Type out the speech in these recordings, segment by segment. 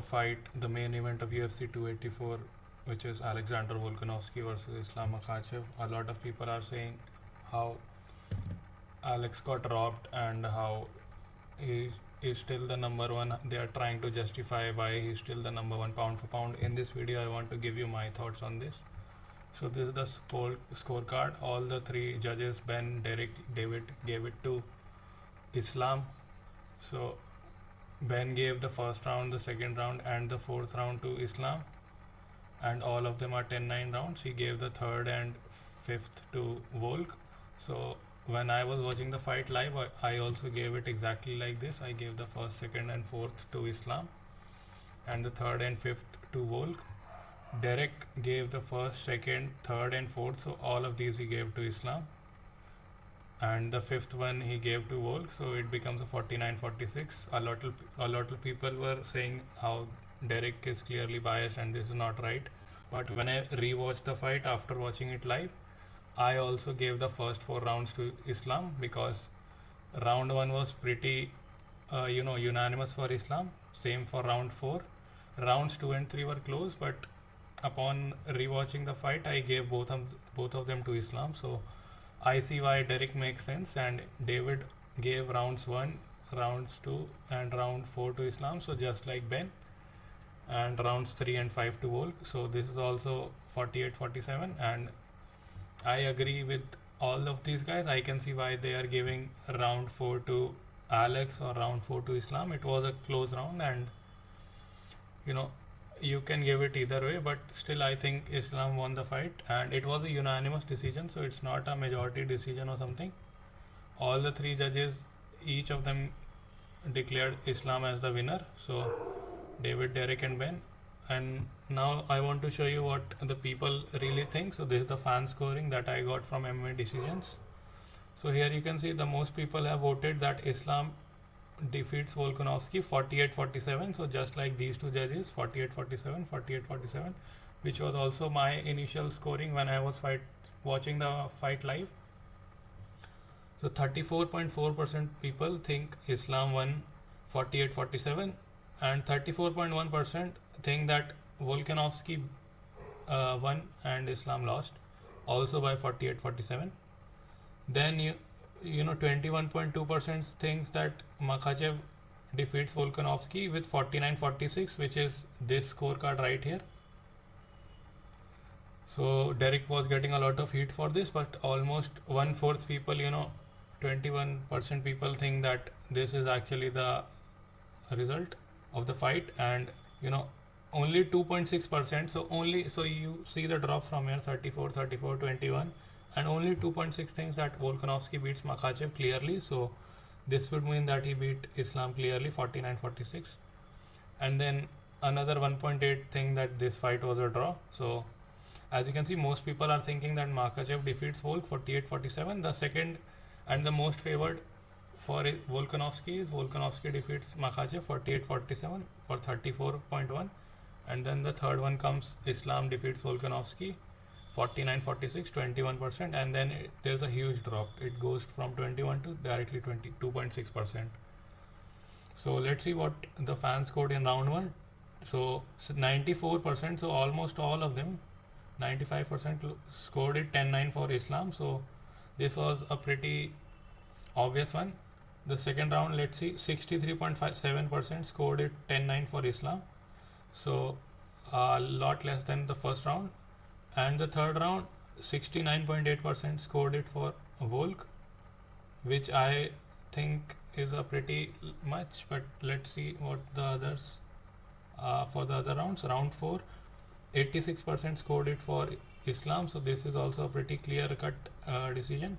fight, the main event of UFC 284, which is Alexander Volkanovski versus Islam Makhachev. A lot of people are saying how Alex got robbed and how he is still the number one. They are trying to justify why he's still the number one pound for pound. In this video, I want to give you my thoughts on this. So this is the scorecard. All the three judges, Ben, Derek, David, gave it to Islam. So Ben gave the first round, the second round, and the fourth round to Islam, and all of them are 10-9 rounds. He gave the third and fifth to Volk. So when I was watching the fight live, I also gave it exactly like this. I gave the first, second, and fourth to Islam, and the third and fifth to Volk. Derek gave the first, second, third, and fourth. So all of these he gave to Islam, and the fifth one he gave to Volk. So it becomes a 49-46. A lot of people were saying how Derek is clearly biased and this is not right. But when I rewatched the fight after watching it live, I also gave the first 4 rounds to Islam, because round 1 was pretty unanimous for Islam. Same for round 4. Rounds 2 and 3 were close, but upon rewatching the fight, I gave both of them to Islam. So I see why Derek makes sense, and David gave rounds 1, rounds 2, and round 4 to Islam. So just like Ben, and rounds 3 and 5 to Volk. So this is also 48-47, and I agree with all of these guys. I can see why they are giving round 4 to Alex or round 4 to Islam. It was a close round, and you can give it either way, but still I think Islam won the fight, and it was a unanimous decision, so it's not a majority decision or something. All the three judges, each of them declared Islam as the winner. So David, Derek, and Ben. And now I want to show you what the people really think. So this is the fan scoring that I got from MMA Decisions. So here you can see the most people have voted that Islam defeats Volkanovski 48-47. So just like these two judges, 48-47, 48-47, which was also my initial scoring when I was watching the fight live. So 34.4% people think Islam won 48-47, and 34.1% think that Volkanovski won and Islam lost, also by 48-47. Then 21.2% thinks that Makhachev defeats Volkanovski with 49-46, which is this scorecard right here. So Derek was getting a lot of heat for this, but almost 1/4 people, 21% people think that this is actually the result of the fight, and only 2.6%. So you see the drop from here, 34, 34, 21, and only 2.6 thinks that Volkanovski beats Makhachev clearly. So this would mean that he beat Islam clearly, 49-46. And then another 1.8 think that this fight was a draw. So as you can see, most people are thinking that Makhachev defeats Volk 48-47. The second and the most favored for Volkanovski is Volkanovski defeats Makhachev 48-47 for 34.1. And then the third one comes Islam defeats Volkanovski 49-46, 21%, and then there's a huge drop. It goes from 21 to directly 22.6%. So let's see what the fans scored in round 1. So 94%, so almost all of them, 95% scored it 10-9 for Islam. So this was a pretty obvious one. The second round, let's see, 63.57% scored it 10-9 for Islam. So a lot less than the first round. And the third round, 69.8% scored it for Volk, which I think is a pretty much, but let's see what the others for the other rounds. Round 4, 86% scored it for Islam, so this is also a pretty clear cut decision.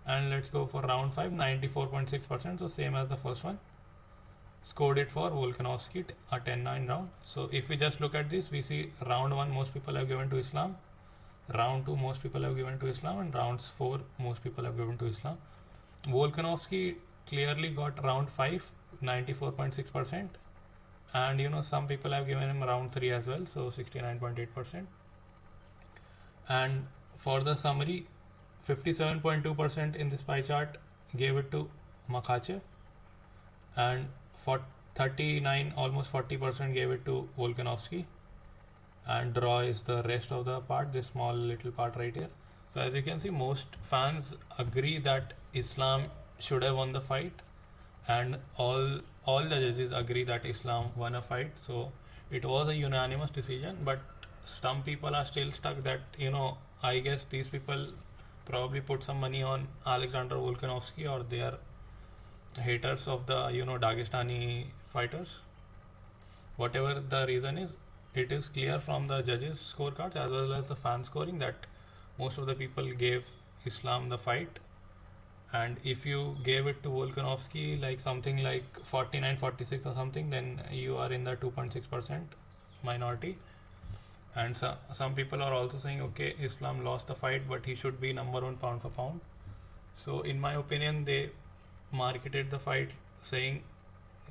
And let's go for round 5, 94.6%, so same as the first one, scored it for Volkanovski, a 10-9 round. So if we just look at this, we see round 1 most people have given to Islam, round 2 most people have given to Islam, and rounds 4 most people have given to Islam. Volkanovski clearly got round 5, 94.6%, and some people have given him round 3 as well, so 69.8%. And for the summary, 57.2% in this pie chart gave it to Makhachev, and 39, almost 40% gave it to Volkanovski, and draw is the rest of the part, this small little part right here. So as you can see, most fans agree that Islam should have won the fight, and all the judges agree that Islam won a fight. So it was a unanimous decision, but some people are still stuck that, I guess these people probably put some money on Alexander Volkanovski, or they are haters of the Dagestani fighters. Whatever the reason is, it is clear from the judges scorecards as well as the fan scoring that most of the people gave Islam the fight. And if you gave it to Volkanovski like something like 49-46 or something, then you are in the 2.6% minority. And some people are also saying, okay, Islam lost the fight, but he should be number one pound for pound. So in my opinion, they marketed the fight saying,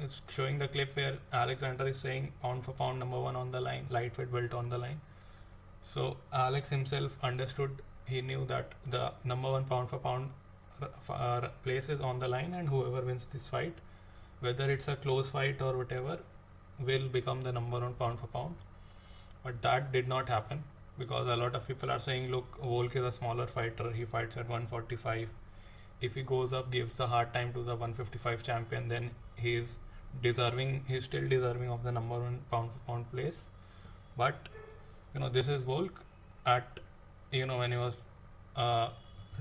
it's showing the clip where Alexander is saying pound for pound number one on the line, lightweight belt on the line. So Alex himself understood, he knew that the number one pound for pound place is on the line, and whoever wins this fight, whether it's a close fight or whatever, will become the number one pound for pound. But that did not happen, because a lot of people are saying, look, Volk is a smaller fighter, he fights at 145. If he goes up, gives the hard time to the 155 champion, then he's still deserving of the number one pound for pound place. But this is Volk at when he was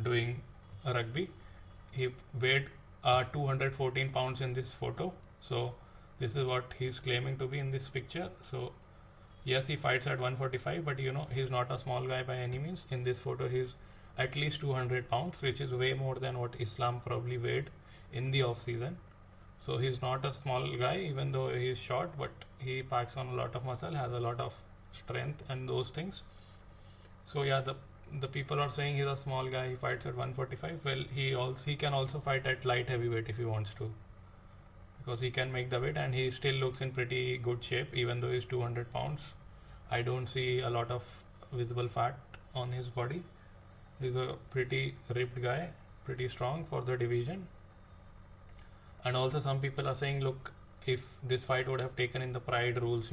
doing rugby, he weighed 214 pounds in this photo. So this is what he's claiming to be in this picture. So yes, he fights at 145, but he's not a small guy by any means. In this photo, he's at least 200 pounds, which is way more than what Islam probably weighed in the off season. So he's not a small guy, even though he's short, but he packs on a lot of muscle, has a lot of strength and those things. So yeah, the people are saying he's a small guy, he fights at 145. Well, he can also fight at light heavyweight if he wants to, because he can make the weight, and he still looks in pretty good shape even though he's 200 pounds. I don't see a lot of visible fat on his body. He's a pretty ripped guy, pretty strong for the division. And also some people are saying, look, if this fight would have taken in the Pride rules,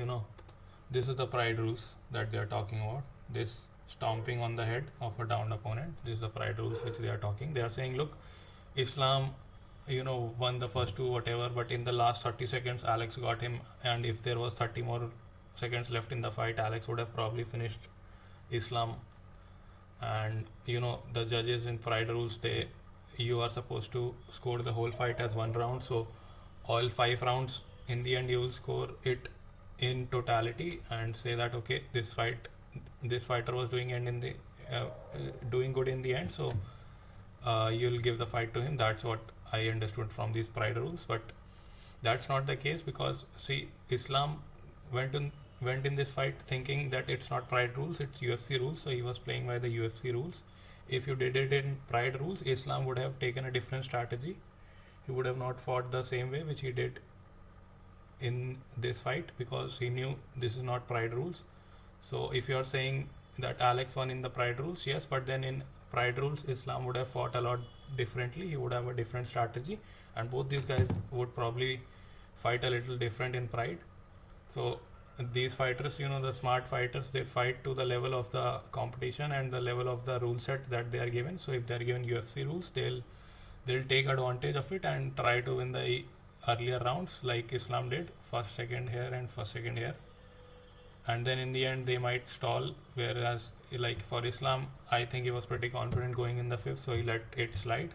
this is the Pride rules that they are talking about, this stomping on the head of a downed opponent. This is the Pride rules which they are talking. They are saying, look, Islam won the first two whatever, but in the last 30 seconds Alex got him, and if there was 30 more seconds left in the fight, Alex would have probably finished Islam. And the judges in Pride rules, you are supposed to score the whole fight as one round. So all 5 rounds, in the end you will score it in totality and say that, okay, this fighter was doing good in the end, so you'll give the fight to him. That's what I understood from these Pride rules. But that's not the case, because see, Islam went in this fight thinking that it's not Pride rules, it's UFC rules. So he was playing by the UFC rules. If you did it in Pride rules, Islam would have taken a different strategy. He would have not fought the same way which he did in this fight, because he knew this is not Pride rules. So if you are saying that Alex won in the Pride rules, yes, but then in Pride rules, Islam would have fought a lot differently. He would have a different strategy, and both these guys would probably fight a little different in Pride. So these fighters, the smart fighters, they fight to the level of the competition and the level of the rule set that they are given. So if they are given UFC rules, they'll take advantage of it and try to win the earlier rounds like Islam did, first, second here and first, second here. And then in the end they might stall, whereas like for Islam, I think he was pretty confident going in the 5th, so he let it slide.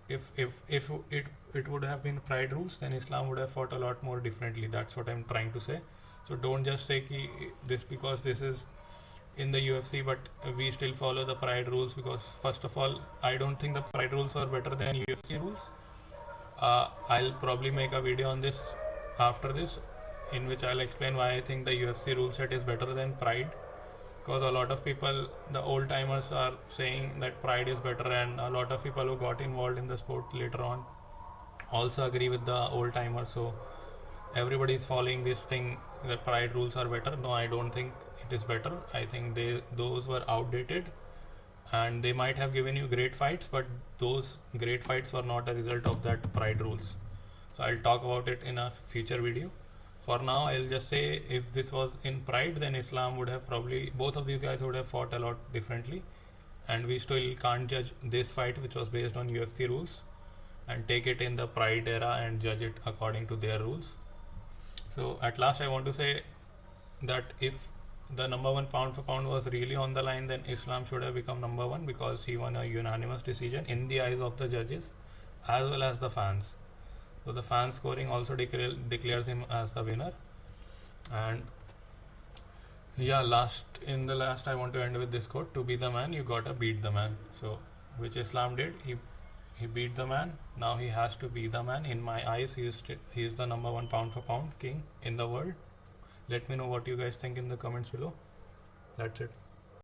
If it would have been Pride rules, then Islam would have fought a lot more differently. That's what I'm trying to say. So don't just say this because this is in the UFC, but we still follow the Pride rules, because first of all, I don't think the Pride rules are better than UFC rules. I'll probably make a video on this after this, in which I'll explain why I think the UFC rule set is better than Pride, because a lot of people, the old timers, are saying that Pride is better, and a lot of people who got involved in the sport later on also agree with the old timers. So everybody is following this thing that Pride rules are better. No, I don't think it is better. I think those were outdated, and they might have given you great fights, but those great fights were not a result of that Pride rules. So I'll talk about it in a future video. For now, I'll just say if this was in Pride, then Islam would have probably, both of these guys would have fought a lot differently, and we still can't judge this fight, which was based on UFC rules, and take it in the Pride era and judge it according to their rules. So at last, I want to say that if the number one pound for pound was really on the line, then Islam should have become number one because he won a unanimous decision in the eyes of the judges as well as the fans. So the fan scoring also declares him as the winner. And yeah, in the last I want to end with this quote: to be the man, you gotta beat the man. So which Islam did, he beat the man. Now he has to be the man. In my eyes, he is the number one pound for pound king in the world. Let me know what you guys think in the comments below. That's it.